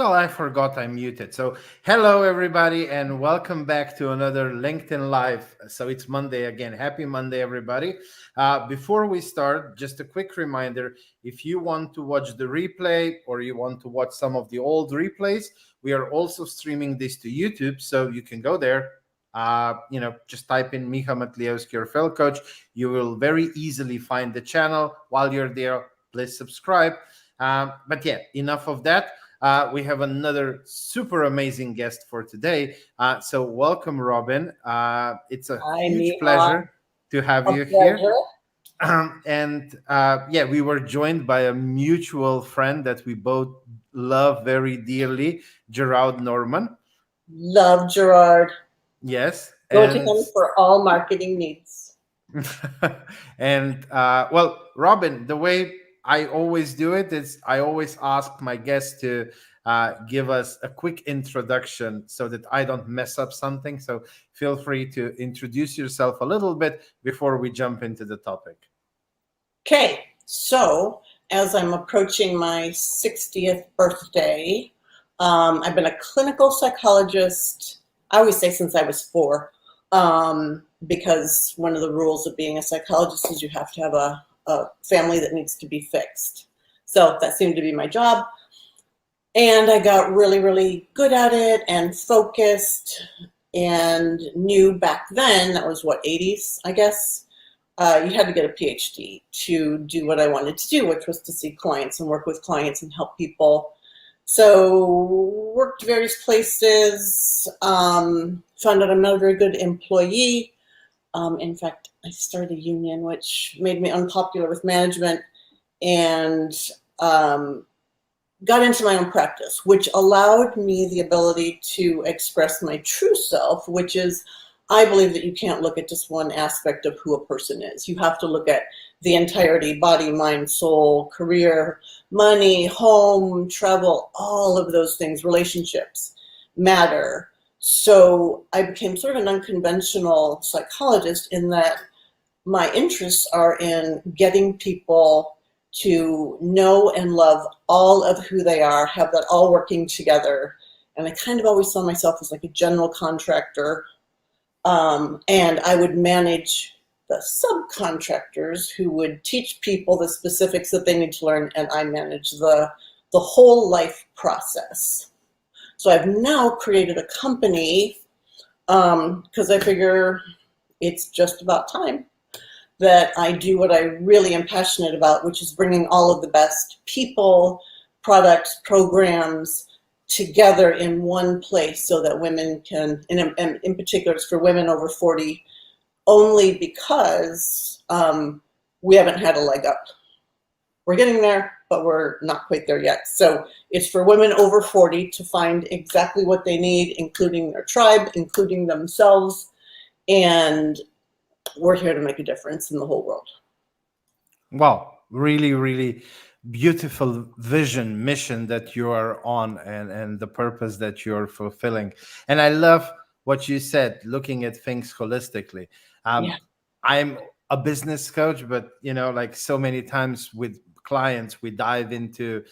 Well, I forgot I muted. So, hello everybody, and welcome back to another LinkedIn Live. So it's Monday again. Happy Monday, everybody. Before we start, just a quick reminder: if you want to watch the replay or you want to watch some of the old replays, we are also streaming this to YouTube, so you can go there. Just type in Micha Matlievski or Fel Coach. You will very easily find the channel. While you're there, please subscribe. But yeah, enough of that. We have another super amazing guest for today. So welcome, Robin. It's a Hi, huge Miha. pleasure to have A you here. pleasure. And we were joined by a mutual friend that we both love very dearly, Gerard Norman. Love Gerard. Yes. Go to And him for all marketing needs. well, Robin, the way I always do it is I always ask my guests to give us a quick introduction so that I don't mess up something. So feel free to introduce yourself a little bit before we jump into the topic. Okay, so as I'm approaching my 60th birthday, I've been a clinical psychologist, I always say since I was 4, because one of the rules of being a psychologist is you have to have a family that needs to be fixed. So that seemed to be my job. And I got really, really good at it and focused and knew back then, that was what, 80s, I guess, you had to get a PhD to do what I wanted to do, which was to see clients and work with clients and help people. So worked various places, found out I'm not a very good employee. In fact, I started a union, which made me unpopular with management, and got into my own practice, which allowed me the ability to express my true self, which is, I believe that you can't look at just one aspect of who a person is. You have to look at the entirety: body, mind, soul, career, money, home, travel, all of those things, relationships matter. So I became sort of an unconventional psychologist in that my interests are in getting people to know and love all of who they are, have that all working together. And I kind of always saw myself as like a general contractor. And I would manage the subcontractors who would teach people the specifics that they need to learn, and I manage the whole life process. So I've now created a company because I figure it's just about time that I do what I really am passionate about, which is bringing all of the best people, products, programs together in one place so that women can, and in particular it's for women over 40, only because we haven't had a leg up. We're getting there, but we're not quite there yet. So it's for women over 40 to find exactly what they need, including their tribe, including themselves, and we're here to make a difference in the whole world. Wow, really, really beautiful vision, mission that you are on, and the purpose that you're fulfilling. And I love what you said, looking at things holistically. Yeah. I'm a business coach, but like so many times with clients, we dive into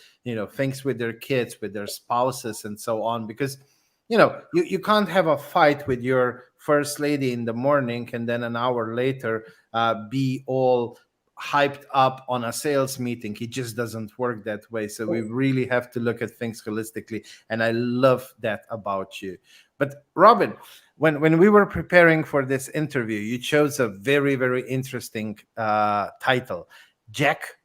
things with their kids, with their spouses, and so on, because you can't have a fight with your first lady in the morning and then an hour later be all hyped up on a sales meeting. It just doesn't work that way. So we really have to look at things holistically, and I love that about you. But Robin, when we were preparing for this interview, you chose a very, very interesting title: Jack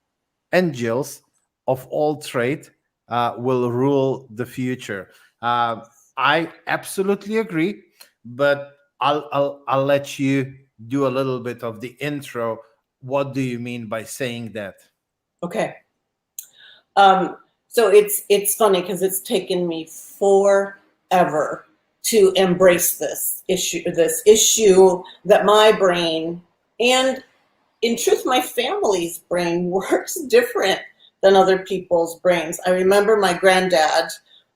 and Jills of all trade will rule the future. I absolutely agree, but I'll let you do a little bit of the intro. What do you mean by saying that? Okay. So it's funny because it's taken me forever to embrace this issue that my brain, and in truth, my family's brain works different than other people's brains. I remember my granddad,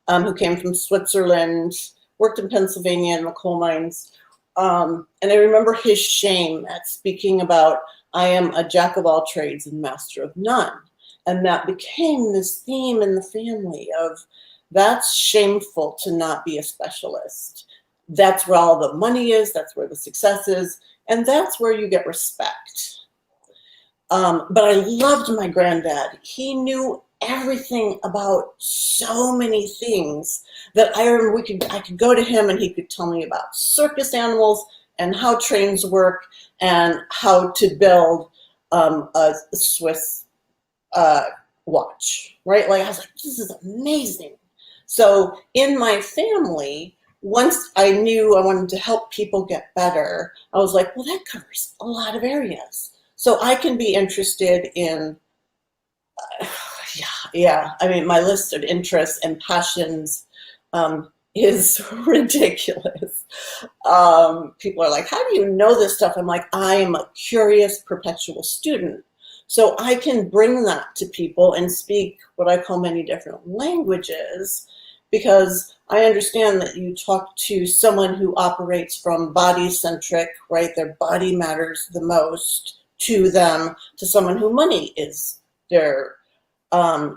who came from Switzerland, worked in Pennsylvania in the coal mines. And I remember his shame at speaking about, I am a jack of all trades and master of none. And that became this theme in the family of That's shameful to not be a specialist. That's where all the money is, that's where the success is, and that's where you get respect. But I loved my granddad. He knew everything about so many things that I remember I could go to him and he could tell me about circus animals and how trains work and how to build a Swiss uh, watch, right? Like I was like, this is amazing. So in my family, once I knew I wanted to help people get better, I was like, well, that covers a lot of areas. So I can be interested in, yeah. I mean, my list of interests and passions is ridiculous. People are like, how do you know this stuff? I'm like, I am a curious perpetual student. So I can bring that to people and speak what I call many different languages because I understand that you talk to someone who operates from body centric, right? Their body matters the most to them, to someone who money is their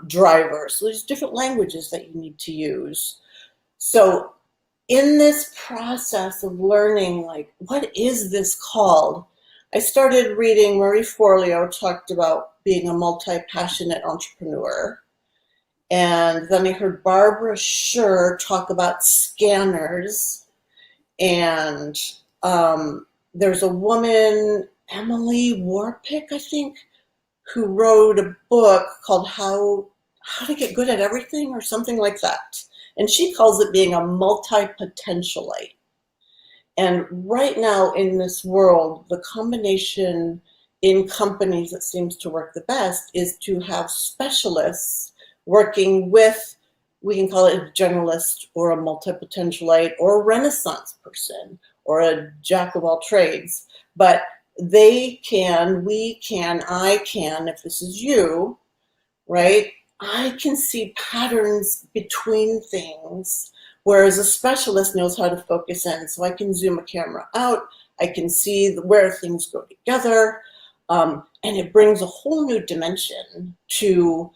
driver. So there's different languages that you need to use. So in this process of learning, like, what is this called? I started reading Marie Forleo talked about being a multi-passionate entrepreneur. And then I heard Barbara Scher talk about scanners. And there's a woman, Emily Warpick, I think, who wrote a book called How to Get Good at Everything or something like that. And she calls it being a multi-potentialite. And right now in this world, the combination in companies that seems to work the best is to have specialists working with, we can call it a generalist or a multi-potentialite or a renaissance person or a jack of all trades. But they can, we can, I can, if this is you, right? I can see patterns between things, whereas a specialist knows how to focus in. So I can zoom a camera out, I can see where things go together, and it brings a whole new dimension to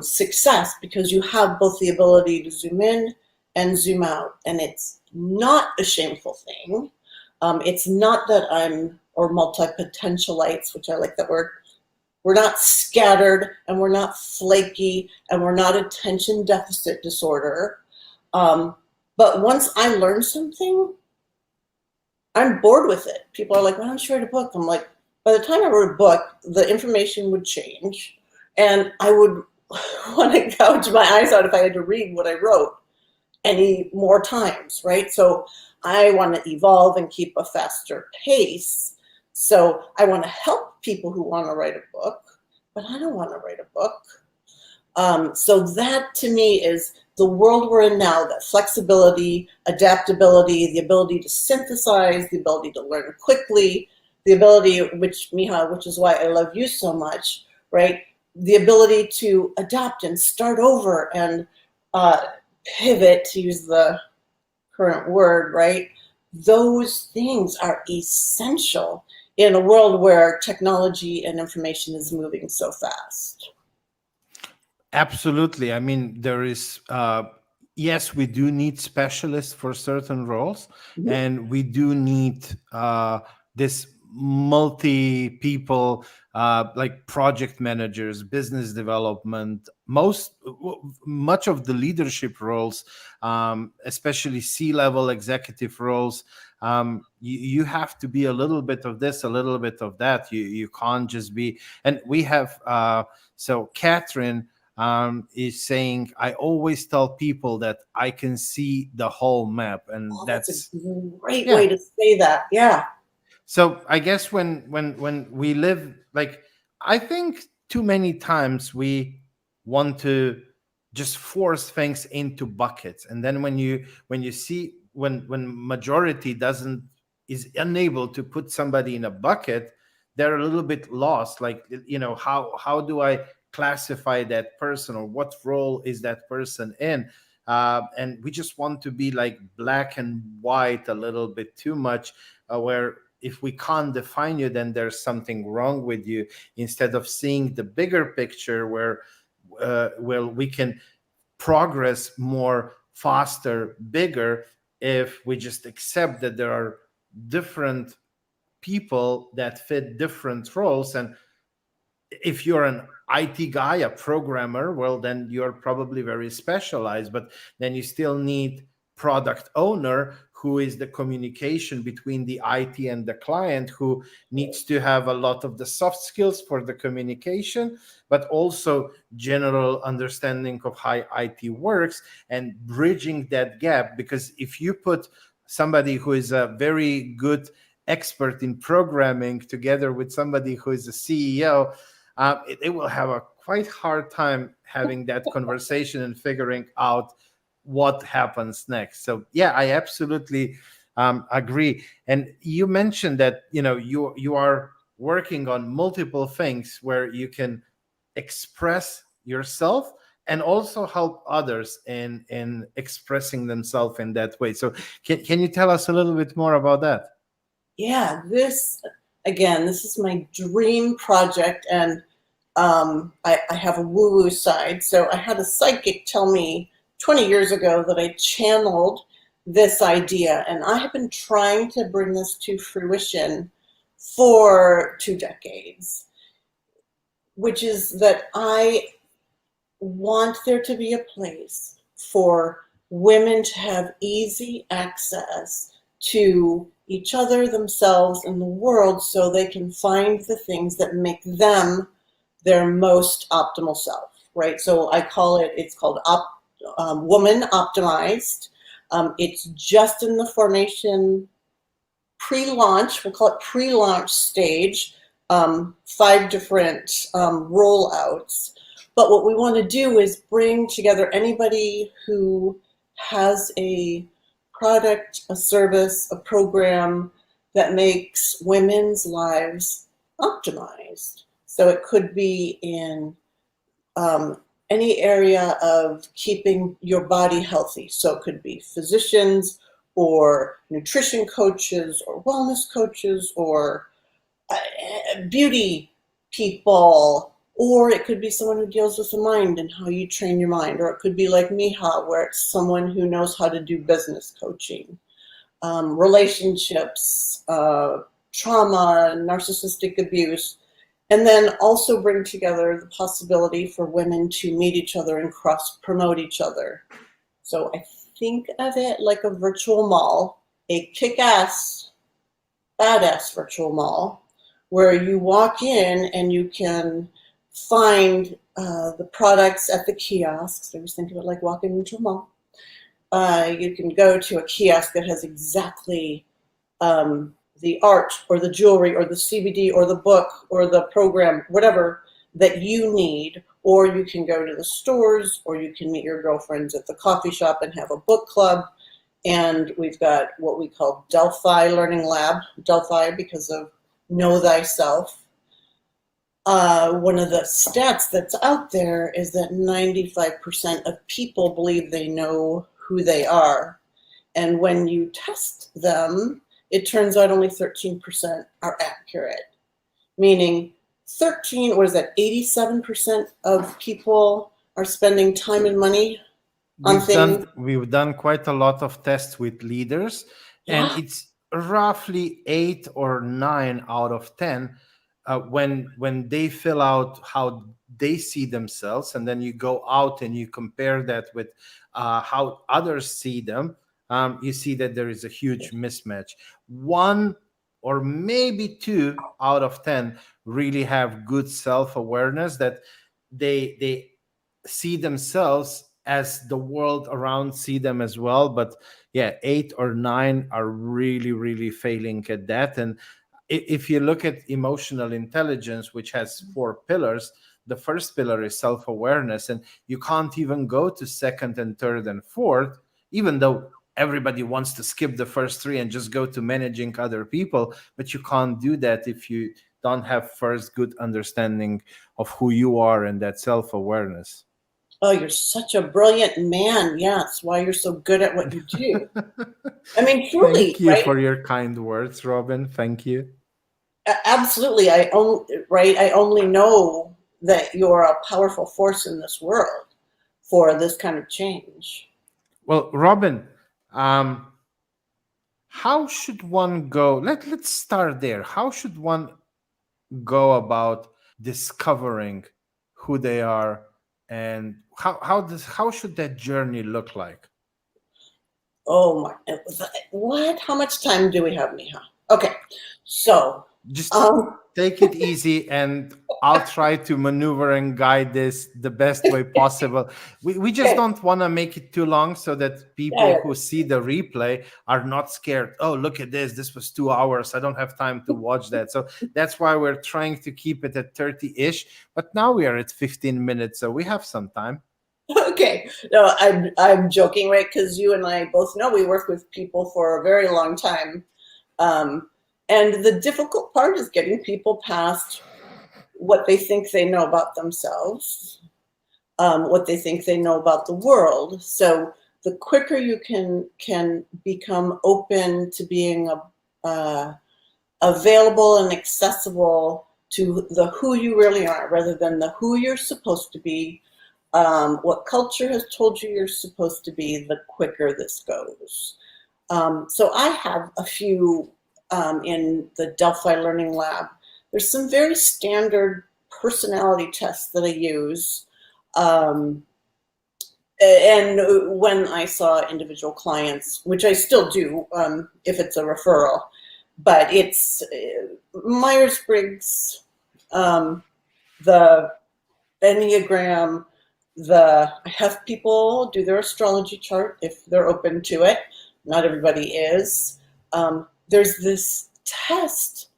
success because you have both the ability to zoom in and zoom out, and it's not a shameful thing. It's not that or multi-potentialites, which I like that word. We're not scattered and we're not flaky and we're not attention deficit disorder. But once I learn something, I'm bored with it. People are like, why don't you write a book? I'm like, by the time I wrote a book, the information would change and I would want to gouge my eyes out if I had to read what I wrote any more times, right? So I want to evolve and keep a faster pace. So I want to help people who want to write a book, but I don't want to write a book. So that to me is the world we're in now, that flexibility, adaptability, the ability to synthesize, the ability to learn quickly, the ability, which Miha, which is why I love you so much, right? The ability to adapt and start over and pivot, to use the current word, right? Those things are essential in a world where technology and information is moving so fast. Absolutely. I mean, there is, yes, we do need specialists for certain roles, Mhm. and we do need this multi people, like project managers, business development, much of the leadership roles, especially C-level executive roles. You have to be a little bit of this, a little bit of that. You can't just be, and we have, so Catherine is saying, I always tell people that I can see the whole map, and Oh, that's a that's, great yeah. way to say that. Yeah. So I guess when we live, like, I think too many times we want to just force things into buckets, and then when you see when majority doesn't is unable to put somebody in a bucket, they're a little bit lost. Like, how do I classify that person, or what role is that person in? And we just want to be like black and white a little bit too much, where if we can't define you, then there's something wrong with you, instead of seeing the bigger picture where well, we can progress more faster, bigger, if we just accept that there are different people that fit different roles. And if you're an IT guy, a programmer, well, then you're probably very specialized, but then you still need product owner, who is the communication between the IT and the client, who needs to have a lot of the soft skills for the communication, but also general understanding of how IT works and bridging that gap. Because if you put somebody who is a very good expert in programming together with somebody who is a CEO, they will have a quite hard time having that conversation and figuring out what happens next. So yeah, I absolutely agree. And you mentioned that you are working on multiple things where you can express yourself and also help others in expressing themselves in that way. So can you tell us a little bit more about that? Yeah, this is my dream project, and I have a woo-woo side. So I had a psychic tell me 20 years ago that I channeled this idea, and I have been trying to bring this to fruition for 2 decades, which is that I want there to be a place for women to have easy access to each other, themselves, and the world, so they can find the things that make them their most optimal self, right? So it's called Woman Optimized. It's just in the formation pre-launch, we'll call it pre-launch stage, 5 different rollouts. But what we want to do is bring together anybody who has a product, a service, a program that makes women's lives optimized. So it could be in any area of keeping your body healthy. So it could be physicians or nutrition coaches or wellness coaches or beauty people, or it could be someone who deals with the mind and how you train your mind, or it could be like Miha, where it's someone who knows how to do business coaching, relationships, trauma, narcissistic abuse, and then also bring together the possibility for women to meet each other and cross-promote each other. So I think of it like a virtual mall, a kick-ass, badass virtual mall, where you walk in and you can find the products at the kiosks. I always think of it like walking into a mall. You can go to a kiosk that has exactly the art or the jewelry or the CBD or the book or the program, whatever that you need, or you can go to the stores, or you can meet your girlfriends at the coffee shop and have a book club. And we've got what we call Delphi Learning Lab, Delphi because of Know Thyself. One of the stats that's out there is that 95% of people believe they know who they are. And when you test them, it turns out only 13% are accurate. Meaning 87% of people are spending time and money on things. We've done quite a lot of tests with leaders, and Yeah. it's roughly 8 or 9 out of 10 when they fill out how they see themselves, and then you go out and you compare that with how others see them. You see that there is a huge mismatch. 1 or maybe 2 out of 10 really have good self-awareness, that they see themselves as the world around see them as well. But yeah, 8 or 9 are really, really failing at that. And if you look at emotional intelligence, which has 4 pillars, the first pillar is self-awareness, and you can't even go to second and third and fourth, even though everybody wants to skip the first 3 and just go to managing other people. But you can't do that if you don't have first good understanding of who you are and that self-awareness. Oh, you're such a brilliant man. Yeah, that's why you're so good at what you do. I mean, truly, Thank you right? for your kind words, Robin. Thank you. Absolutely. I only know that you're a powerful force in this world. for this kind of change. Well, Robin, um, how should one go? Let's start there. How should one go about discovering who they are, and how should that journey look like? Oh my, what? How much time do we have, Miha? Okay, so, Just um, take it easy, and I'll try to maneuver and guide this the best way possible. We just okay, don't want to make it too long, so that yeah, people yeah. who see the replay are not scared. Oh, look at this was 2 hours, I don't have time to watch that. So that's why we're trying to keep it at 30-ish, but now we are at 15 minutes, so we have some time. Okay, no, I'm joking, right? Because you and I both know we work with people for a very long time, um, and the difficult part is getting people past what they think they know about themselves, what they think they know about the world. So the quicker you can become open to being available and accessible to the who you really are, rather than the who you're supposed to be, what culture has told you you're supposed to be, the quicker this goes. So I have a few in the Delphi Learning Lab. There's some very standard personality tests that I use. Um, and when I saw individual clients, which I still do if it's a referral, but it's Myers-Briggs, um, the Enneagram, I have people do their astrology chart if they're open to it. Not everybody is. There's this test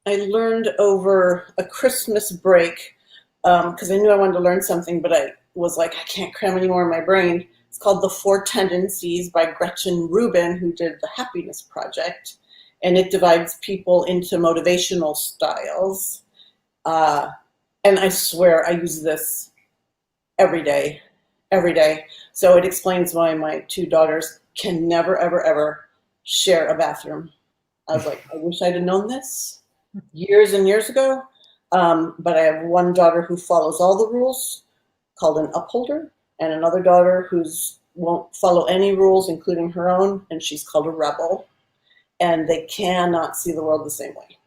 I learned over a Christmas break because I knew I wanted to learn something, but I was like, I can't cram any more in my brain. It's called The Four Tendencies by Gretchen Rubin, who did the Happiness Project. And it divides people into motivational styles. Uh, and I swear I use this every day, every day. So it explains why my two daughters can never, ever, ever share a bathroom. I was like, I wish I'd have known this years and years ago. But I have one daughter who follows all the rules, called an upholder, and another daughter who's won't follow any rules, including her own, and she's called a rebel. And they cannot see the world the same way.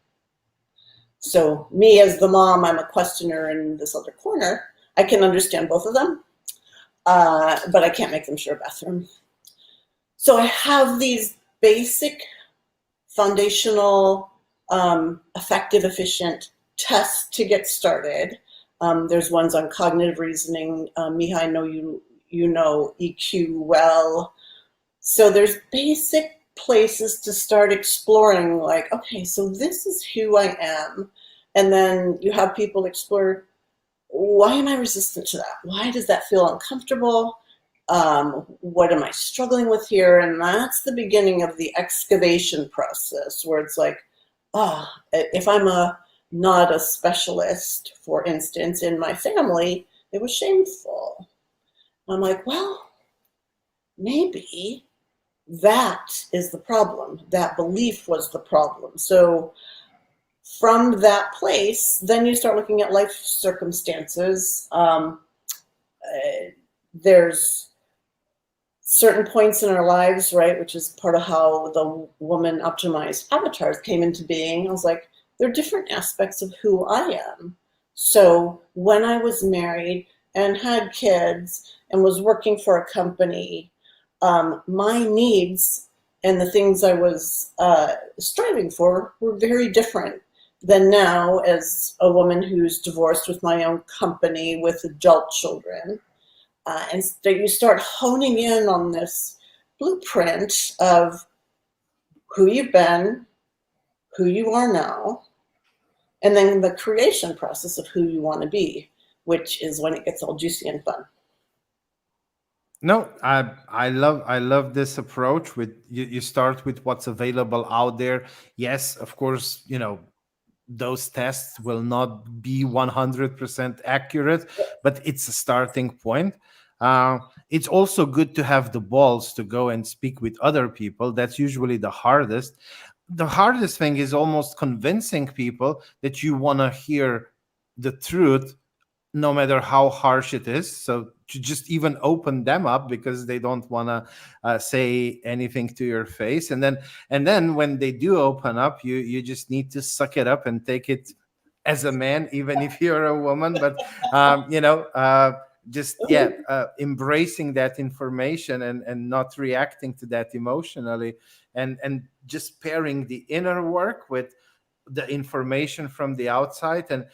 So me as the mom, I'm a questioner in this other corner. I can understand both of them, but I can't make them share a bathroom. So I have these basic foundational, effective, efficient tests to get started. There's ones on cognitive reasoning. Miha, I know you know EQ well. So there's basic places to start exploring, like, okay, so this is who I am. And then you have people explore, why am I resistant to that? Why does that feel uncomfortable? What am I struggling with here? And that's the beginning of the excavation process, where it's like, if I'm not a specialist, for instance, in my family, it was shameful. I'm like, well, maybe that is the problem. That belief was the problem. So from that place, then you start looking at life circumstances. There's certain points in our lives, right, which is part of how the woman optimized avatars came into being. I was like, there are different aspects of who I am. So when I was married and had kids and was working for a company, my needs and the things I was striving for were very different than now as a woman who's divorced with my own company with adult children. And so you start honing in on this blueprint of who you've been, who you are now, and then the creation process of who you want to be, which is when it gets all juicy and fun. No, I love this approach. With you start with what's available out there. Yes, of course, those tests will not be 100% accurate, but it's a starting point. It's also good to have the balls to go and speak with other people. That's usually the hardest. The hardest thing is almost convincing people that you want to hear the truth, no matter how harsh it is. So to just even open them up because they don't want to say anything to your face, and then when they do open up, you just need to suck it up and take it as a man, even if you're a woman. But just embracing that information and not reacting to that emotionally, and just pairing the inner work with the information from the outside. And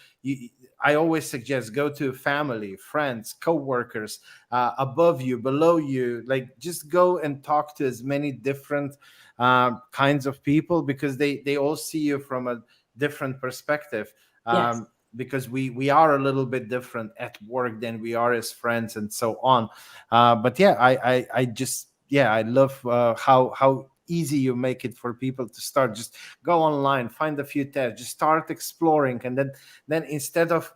I always suggest go to family, friends, co-workers, above you, below you, like just go and talk to as many different kinds of people, because they all see you from a different perspective. Yes. Because we are a little bit different at work than we are as friends and so on. But yeah, I just, yeah, I love how easy you make it for people to start. Just go online, find a few tests, just start exploring, and then instead of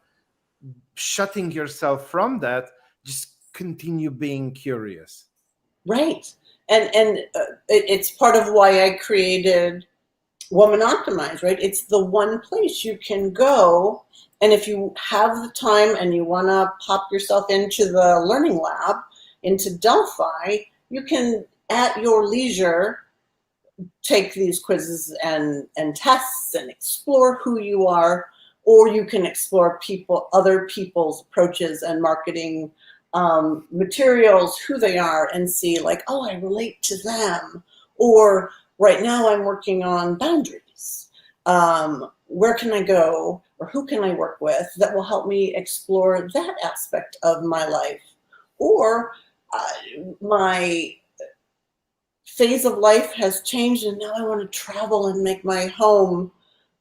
shutting yourself from that, just continue being curious. Right. It's part of why I created Woman Optimized, right? It's the one place you can go, and if you have the time and you want to pop yourself into the learning lab, into Delphi, you can, at your leisure, take these quizzes and tests and explore who you are, or you can explore other people's approaches and marketing materials, who they are, and see like, oh, I relate to them. Or right now I'm working on boundaries. Where can I go, or who can I work with that will help me explore that aspect of my life? Or my phase of life has changed, and now I want to travel and make my home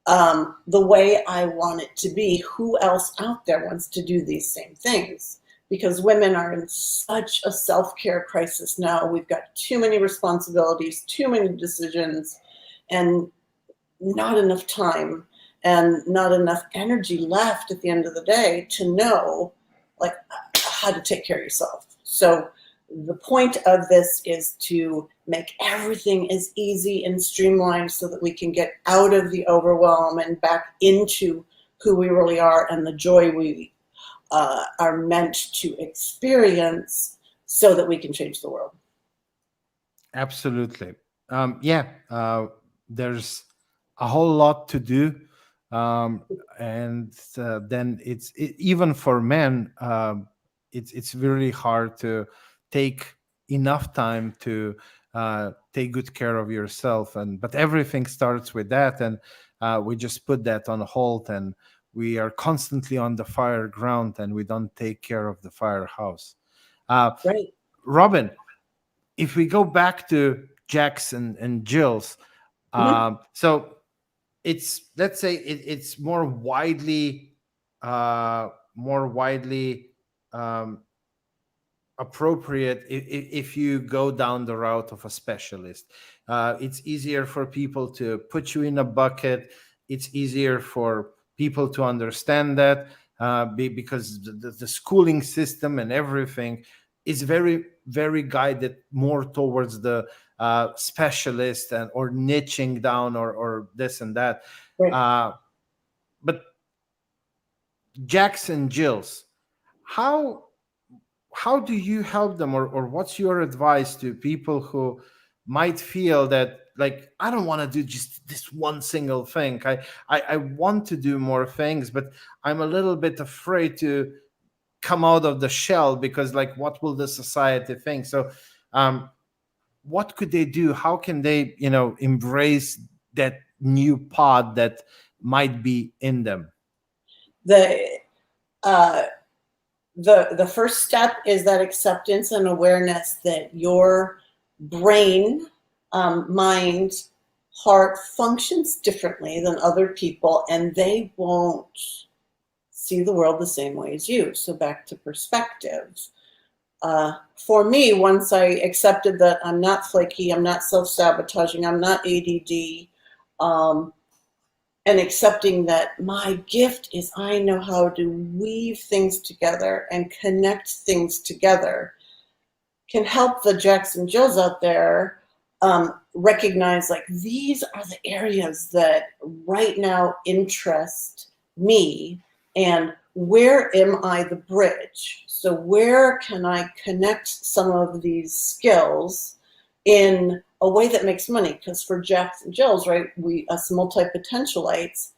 the way I want it to be. Who else out there wants to do these same things? Because women are in such a self-care crisis now. We've got too many responsibilities, too many decisions, and not enough time and not enough energy left at the end of the day to know like how to take care of yourself. So the point of this is to make everything as easy and streamlined so that we can get out of the overwhelm and back into who we really are and the joy we are meant to experience, so that we can change the world. Absolutely. Yeah, there's a whole lot to do. And then even for men, it's really hard to take enough time to take good care of yourself. But everything starts with that, and we just put that on hold, and we are constantly on the fire ground, and we don't take care of the firehouse. Uh, Right. Robin, if we go back to Jackson and Jill's, Mm-hmm. so it's, let's say it's more widely um, appropriate if you go down the route of a specialist. It's easier for people to put you in a bucket. It's easier for people to understand that, because the schooling system and everything is very, very guided more towards the specialist and or niching down or this and that. Right. Uh, but Jackson Jills, how how do you help them, or what's your advice to people who might feel that, like, I don't want to do just this one single thing. I want to do more things, but I'm a little bit afraid to come out of the shell because, like, what will the society think? So um what could they do? How can they, embrace that new pod that might be in them? The uh, the first step is that acceptance and awareness that your brain, mind, heart functions differently than other people, and they won't see the world the same way as you. So back to perspective. For me, once I accepted that I'm not flaky, I'm not self-sabotaging, I'm not ADD, and accepting that my gift is I know how to weave things together and connect things together, can help the Jacks and Jills out there recognize like these are the areas that right now interest me, and where am I the bridge? So where can I connect some of these skills in a way that makes money? Because for Jacks and Jills, right, we us multi-potentialites,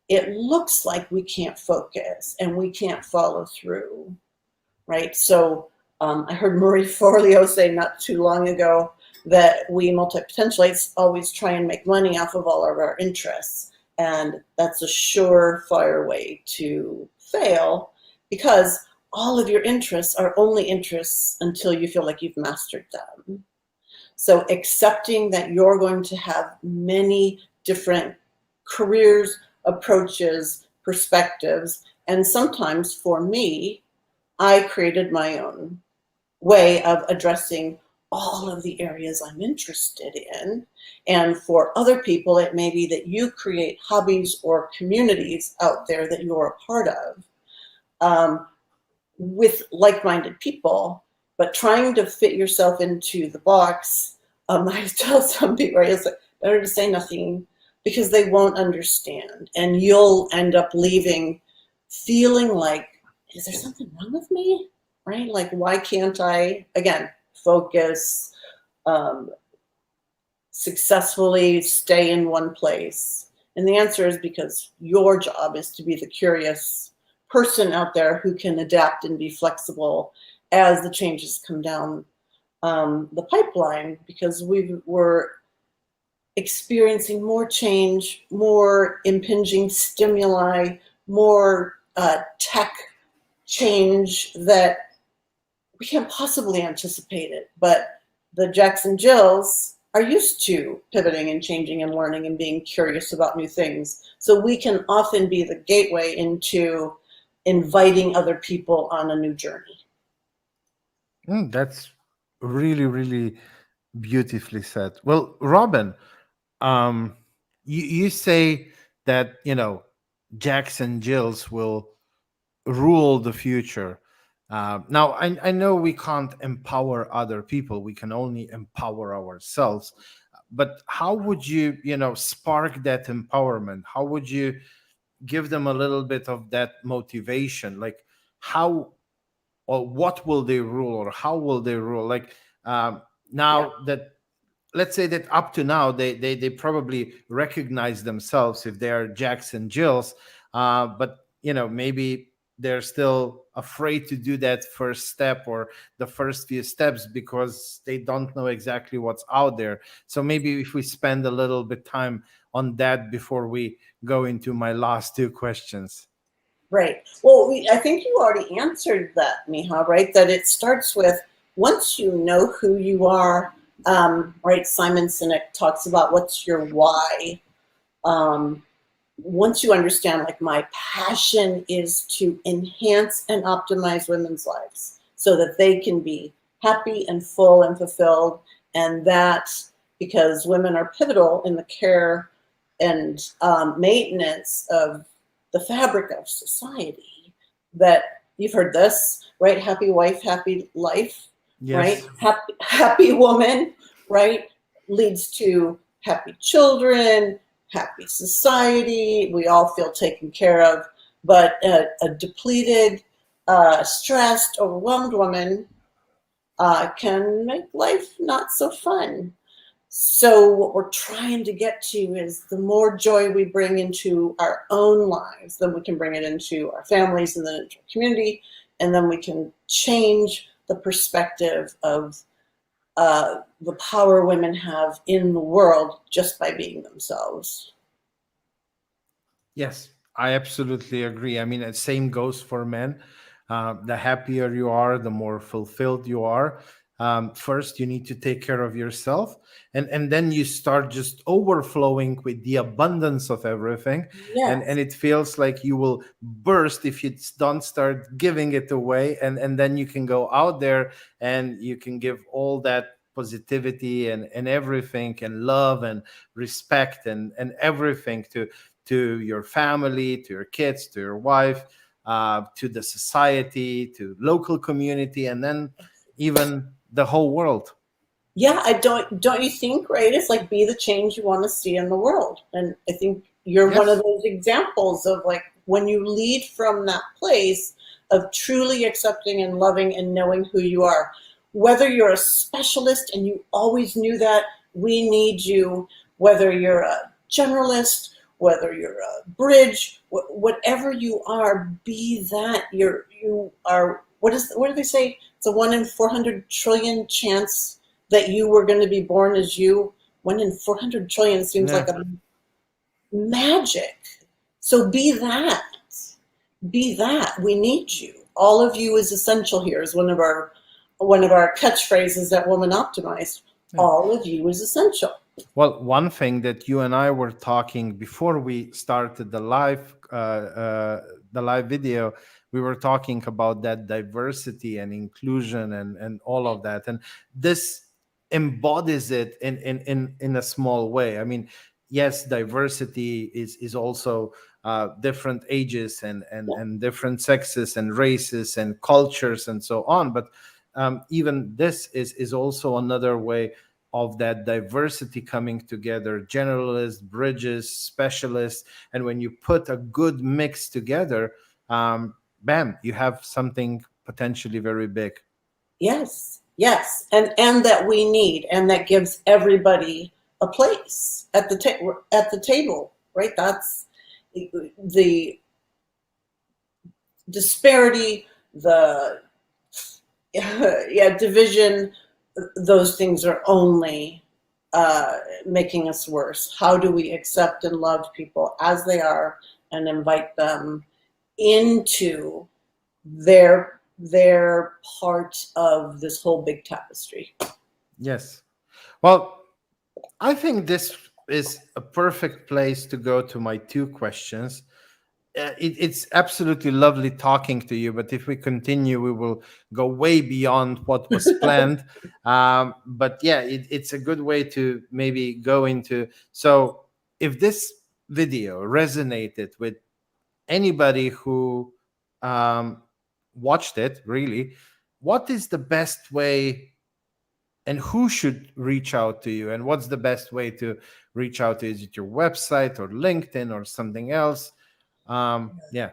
it looks like we can't focus and we can't follow through, right? So I heard Marie Forleo say not too long ago that we multi-potentialites always try and make money off of all of our interests. And that's a surefire way to fail, because all of your interests are only interests until you feel like you've mastered them. So accepting that you're going to have many different careers, approaches, perspectives, and sometimes for me, I created my own way of addressing all of the areas I'm interested in. And for other people, it may be that you create hobbies or communities out there that you're a part of, with like-minded people, but trying to fit yourself into the box. I tell some people, right, it's like, better to say nothing, because they won't understand. And you'll end up leaving feeling like, is there something wrong with me? Right? Like, why can't I, again, focus, um, successfully stay in one place? And the answer is because your job is to be the curious person out there who can adapt and be flexible as the changes come down the pipeline, because we're experiencing more change, more impinging stimuli, more tech change that we can't possibly anticipate it. But the Jacks and Jills are used to pivoting and changing and learning and being curious about new things. So we can often be the gateway into inviting other people on a new journey. That's really, really beautifully said. Well, Robin, um, you say that, Jacks and Jills will rule the future. Now, I know we can't empower other people; we can only empower ourselves. But how would you, spark that empowerment? How would you give them a little bit of that motivation? Like, how or what will they rule, or how will they rule? Like, Yeah. now that, let's say that up to now they probably recognize themselves if they are Jacks and Jills, but maybe they're still afraid to do that first step or the first few steps because they don't know exactly what's out there. So maybe if we spend a little bit time on that before we go into my last two questions. Right. Well, I think you already answered that, Miha, right? That it starts with, once you know who you are, right? Simon Sinek talks about what's your why. Um, Once you understand, like, my passion is to enhance and optimize women's lives so that they can be happy and full and fulfilled. And that, because women are pivotal in the care and maintenance of the fabric of society, that you've heard this, right? Happy wife, happy life, right? Yes. Happy woman, right? Leads to happy children, happy society. We all feel taken care of. But a depleted, stressed, overwhelmed woman can make life not so fun. So what we're trying to get to is, the more joy we bring into our own lives, then we can bring it into our families and then into our community, and then we can change the perspective of the power women have in the world just by being themselves. Yes, I absolutely agree. I mean, the same goes for men. The happier you are, the more fulfilled you are. First, you need to take care of yourself, and then you start just overflowing with the abundance of everything, and Yes. it feels like you will burst if you don't start giving it away, and then you can go out there and you can give all that positivity and everything and love and respect and everything to your family, to your kids, to your wife, to the society, to local community, and then even the whole world. Yeah, I don't you think, right? It's like, be the change you want to see in the world. And I think you're one of Yes. those examples of, like, when you lead from that place of truly accepting and loving and knowing who you are, whether you're a specialist and you always knew that, we need you, whether you're a generalist, whether you're a bridge, whatever you are, be that. You are, what do they say? It's a 1 in 400 trillion chance that you were going to be born as you. 1 in 400 trillion seems Yeah. like a magic. So be that. Be that. We need you. All of you is essential here is one of our catchphrases at Woman Optimized. Yeah. All of you is essential. Well, one thing that you and I were talking before we started the live video, we were talking about that diversity and inclusion and all of that, and this embodies it in a small way. I mean, yes, diversity is also different ages and different sexes and races and cultures and so on, but even this is also another way of that diversity coming together, generalists, bridges, specialists. And when you put a good mix together, bam, you have something potentially very big. Yes, yes, and that we need, and that gives everybody a place at the table, right? That's the disparity, the yeah, division. Those things are only making us worse. How do we accept and love people as they are and invite them into their part of this whole big tapestry? Yes. Well, I think this is a perfect place to go to my two questions. It's absolutely lovely talking to you, but if we continue, we will go way beyond what was planned. But yeah, it's a good way to maybe go into. So, if this video resonated with anybody who um, watched it, really, what is the best way? And who should reach out to you, and what's the best way to reach out to you? Is it your website or LinkedIn or something else? Yeah.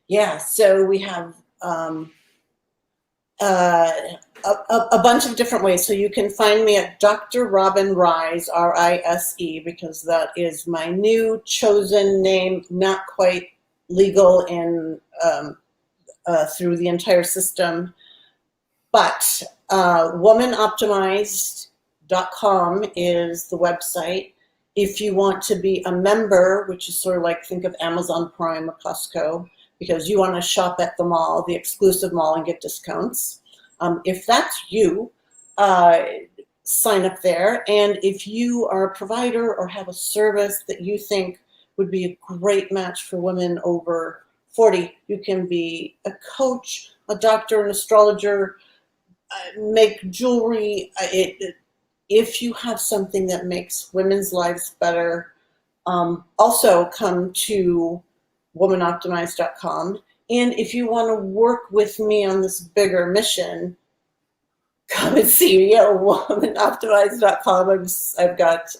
Yeah, so we have uh, a bunch of different ways. So you can find me at Dr. Robin Rise, Rise, because that is my new chosen name, not quite legal in through the entire system. But womanoptimized.com is the website. If you want to be a member, which is sort of like, think of Amazon Prime or Costco, because you want to shop at the mall, the exclusive mall, and get discounts. If that's you, sign up there. And if you are a provider or have a service that you think would be a great match for women over 40, you can be a coach, a doctor, an astrologer, make jewelry. If you have something that makes women's lives better, also come to womanoptimized.com. And if you want to work with me on this bigger mission, come and see me at womanoptimized.com. I've got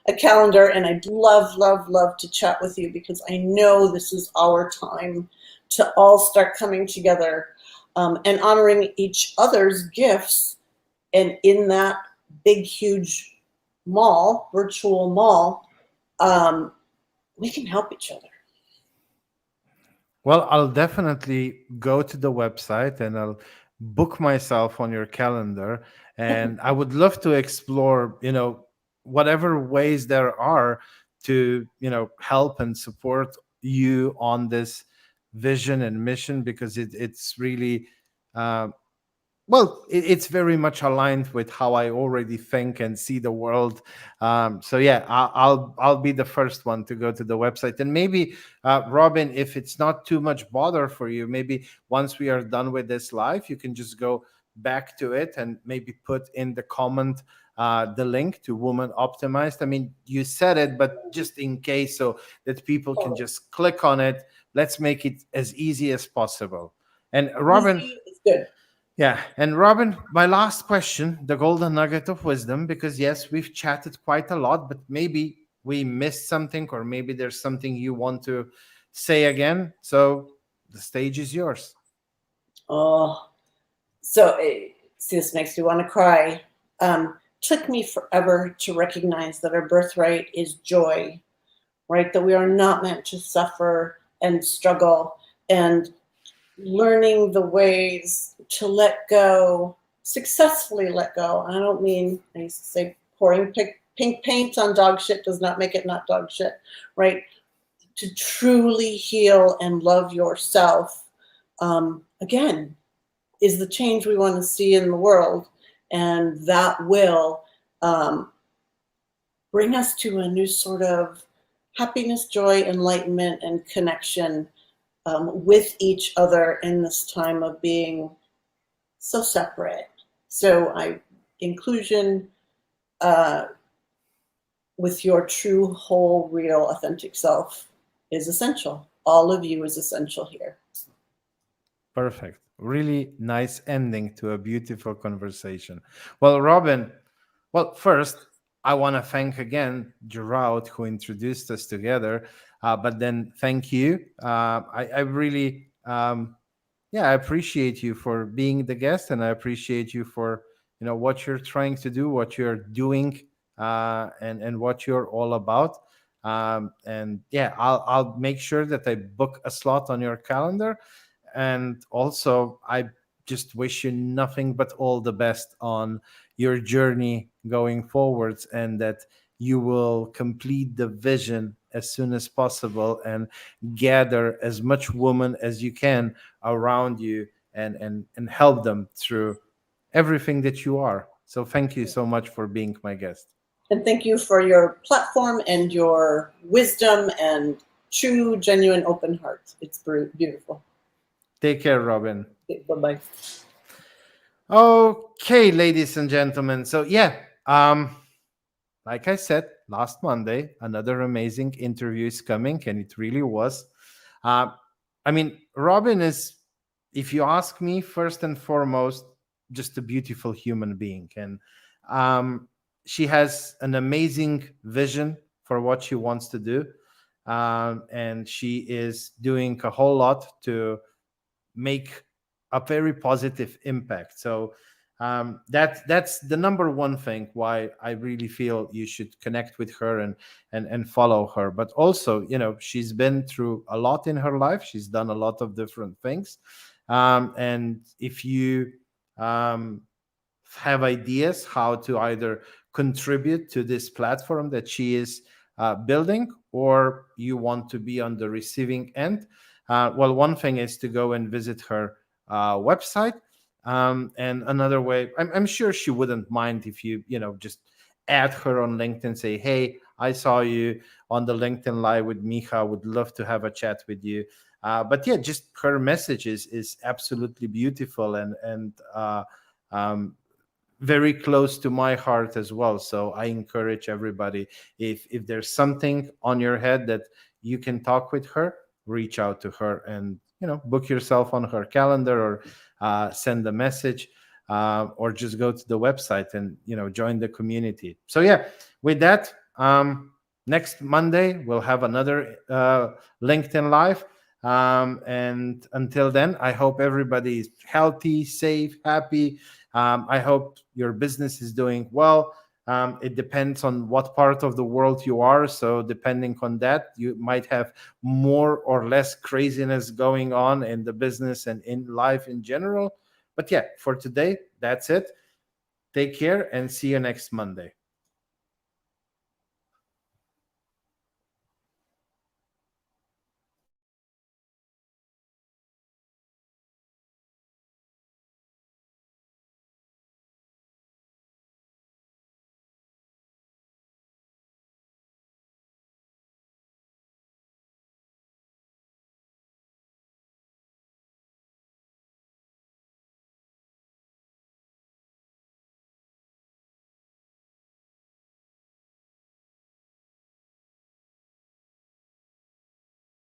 a calendar, and I'd love, love, love to chat with you, because I know this is our time to all start coming together and honoring each other's gifts. And in that big, huge mall, virtual mall, we can help each other. Well, I'll definitely go to the website and I'll book myself on your calendar. And I would love to explore, whatever ways there are to, help and support you on this vision and mission, because it's really, uh, well, it's very much aligned with how I already think and see the world. So yeah, I'll be the first one to go to the website, and maybe Robin, if it's not too much bother for you, maybe once we are done with this live, you can just go back to it and maybe put in the comment the link to Woman Optimized. I mean, you said it, but just in case, so that people can just click on it. Let's make it as easy as possible. And Robin. Easy is good. Yeah. And Robin, my last question, the golden nugget of wisdom, because yes, we've chatted quite a lot, but maybe we missed something, or maybe there's something you want to say again. So the stage is yours. Oh, so see, this makes me want to cry. Took me forever to recognize that our birthright is joy, right? That we are not meant to suffer and struggle, and learning the ways to let go, successfully let go. I don't mean, I used to say pouring pink paint on dog shit does not make it not dog shit, right? To truly heal and love yourself, again, is the change we want to see in the world. And that will um, bring us to a new sort of happiness, joy, enlightenment, and connection with each other in this time of being so separate. So inclusion uh, with your true, whole, real, authentic self is essential. All of you is essential here. Perfect. Really nice ending to a beautiful conversation. Well, Robin, well, first, I want to thank again Gerard, who introduced us together. But then thank you. I really, yeah, I appreciate you for being the guest, and I appreciate you for what you're trying to do, what you're doing, and what you're all about. And yeah, I'll make sure that I book a slot on your calendar, and also I just wish you nothing but all the best on your journey going forwards, and that you will complete the vision as soon as possible and gather as much women as you can around you, and help them through everything that you are. So thank you so much for being my guest. And thank you for your platform and your wisdom and true, genuine, open heart. It's beautiful. Take care, Robin. Bye-bye. Okay, ladies and gentlemen. So yeah, like I said last Monday, another amazing interview is coming, and it really was. Uh, I mean, Robin is, if you ask me, first and foremost, just a beautiful human being. And she has an amazing vision for what she wants to do. And she is doing a whole lot to make a very positive impact. So that's the number one thing why I really feel you should connect with her, and follow her. But also, she's been through a lot in her life. She's done a lot of different things, and if you um, have ideas how to either contribute to this platform that she is building, or you want to be on the receiving end, well, one thing is to go and visit her website. And another way, I'm sure she wouldn't mind if just add her on LinkedIn, say, hey, I saw you on the LinkedIn live with Micha, would love to have a chat with you. But yeah, just her message is absolutely beautiful, and um, very close to my heart as well. So I encourage everybody, if there's something on your head that you can talk with her, reach out to her, and book yourself on her calendar, or send a message, or just go to the website and join the community. So yeah, with that, next Monday we'll have another LinkedIn live. And until then, I hope everybody is healthy, safe, happy. I hope your business is doing well. It depends on what part of the world you are. So depending on that, you might have more or less craziness going on in the business and in life in general. But yeah, for today, that's it. Take care and see you next Monday.